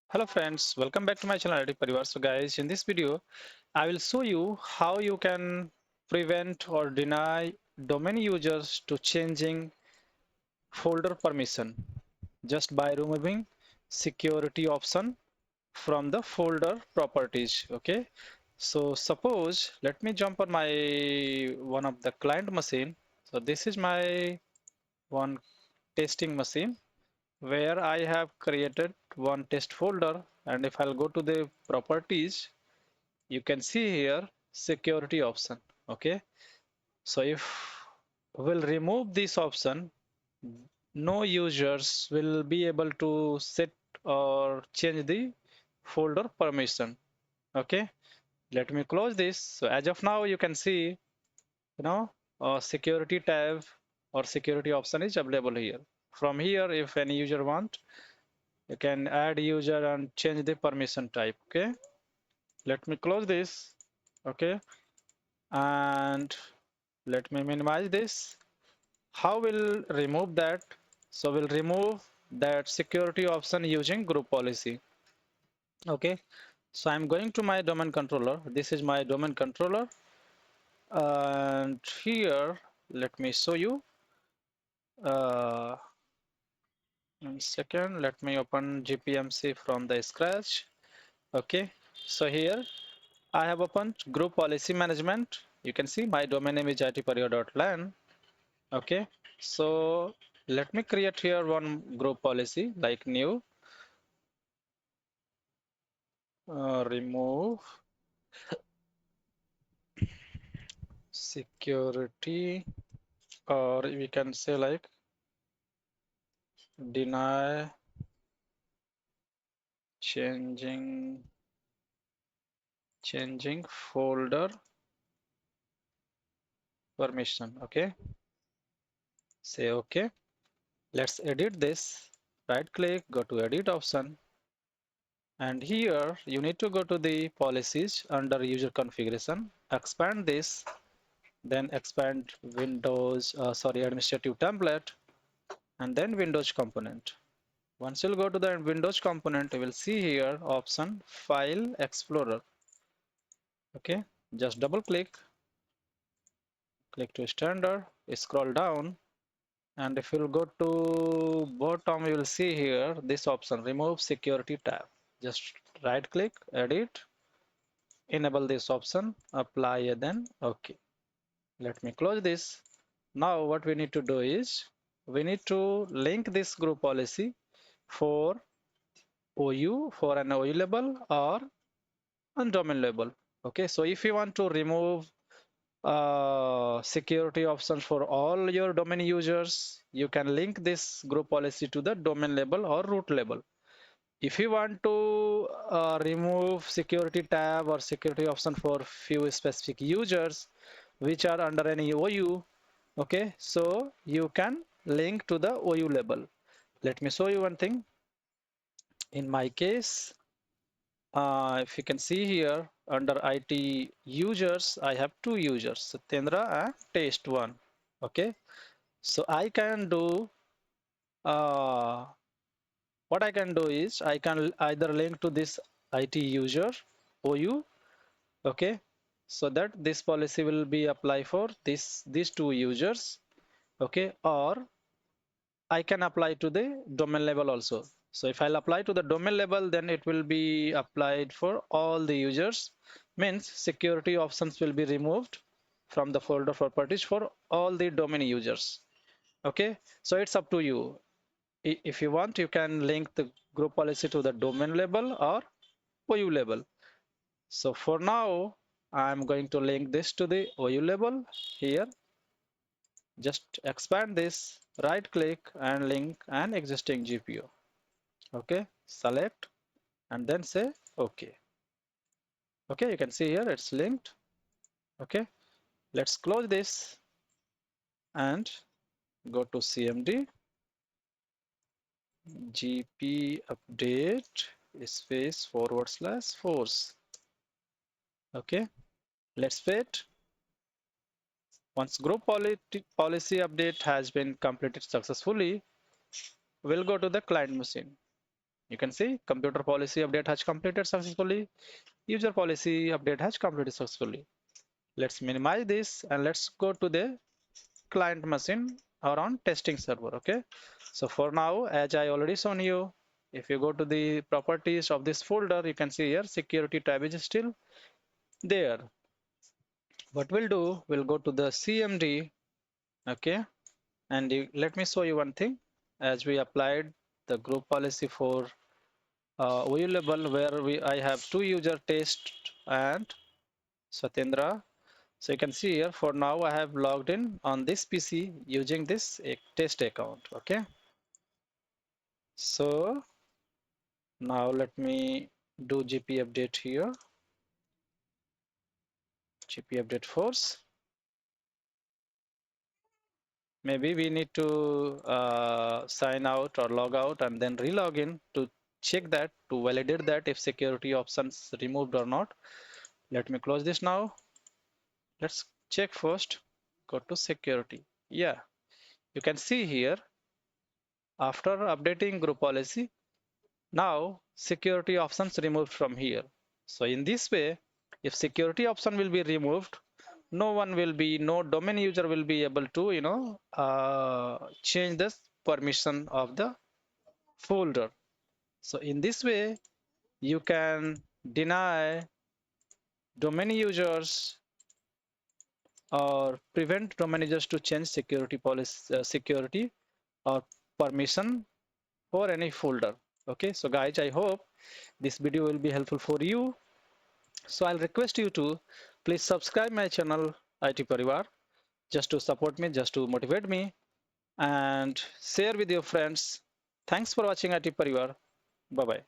Hello friends, welcome back to my channel itparivar. So guys, in this video, I will show you how you can prevent or deny domain users to changing folder permission just by removing security option from the folder properties. Okay, so suppose let me jump on my one of the client machine. So this is my one testing machine where I have created one test folder, and if I'll go to the properties, you can see here security option. Okay, so if we'll remove this option, no users will be able to set or change the folder permission. Okay, let me close this. So as of now, you can see, security tab or security option is available here. From here, if any user want, you can add user and change the permission type. Okay, let me close this. Okay, and let me minimize this. How we'll remove that? So we'll remove that security option using group policy. Okay, so I'm going to my domain controller. This is my domain controller, and here let me show you. One second, let me open GPMC from the scratch. Okay, so here I have opened group policy management. You can see my domain name is itparivar.lan. Okay, so let me create here one group policy like new, remove security, or we can say like deny changing folder permission. Okay, say okay. Let's edit this. Right click, go to edit option. And here you need to go to the policies under user configuration, expand this, then expand Windows, administrative template, and then Windows component. Once you'll go to the Windows component, you will see here option File Explorer. Okay, just double click, click to standard, scroll down, and if you'll go to bottom, you will see here this option, Remove Security tab. Just right click, edit, enable this option, apply, and then okay. Let me close this. Now what we need to do is we need to link this group policy for OU, for an OU label or a domain label. Okay, so if you want to remove security options for all your domain users, you can link this group policy to the domain label or root label. If you want to remove security tab or security option for few specific users which are under any OU, okay, so you can link to the OU label. Let me show you one thing. In my case, if you can see here under IT users, I have two users, Satyendra and Test1. Okay, so I can do what I can do is I can either link to this IT user OU, okay, so that this policy will be apply for these two users, okay, or I can apply to the domain level also. So if I'll apply to the domain level, then it will be applied for all the users. Means security options will be removed from the folder properties for all the domain users. Okay, so it's up to you. If you want, you can link the group policy to the domain level or OU level. So for now, I'm going to link this to the OU level here. Just expand this, right click and link an existing GPO. Okay, select and then say okay. Okay, you can see here it's linked. Okay, let's close this and go to CMD, GP update space / force. Okay, let's wait. Once group policy update has been completed successfully, we'll go to the client machine. You can see computer policy update has completed successfully. User policy update has completed successfully. Let's minimize this and let's go to the client machine or on testing server. Okay. So for now, as I already shown you, if you go to the properties of this folder, you can see here security tab is still there. What we'll do, we'll go to the CMD. Okay. And let me show you one thing. As we applied the group policy for view label where I have two user test and Satyendra. So you can see here for now I have logged in on this PC using this test account. Okay. So now let me do GP update here. GP update force. Maybe we need to sign out or log out and then re-log in to check that, to validate that if security options removed or not. Let me close this now. Let's check first. Go to security. Yeah, you can see here after updating group policy, now security options removed from here. So in this way, if security option will be removed, no domain user will be able to, change this permission of the folder. So in this way, you can deny domain users or prevent domain users to change security policy, security or permission for any folder. Okay, so guys, I hope this video will be helpful for you. So I'll request you to please subscribe my channel IT Parivar just to support me, just to motivate me, and share with your friends. Thanks for watching IT Parivar. Bye bye.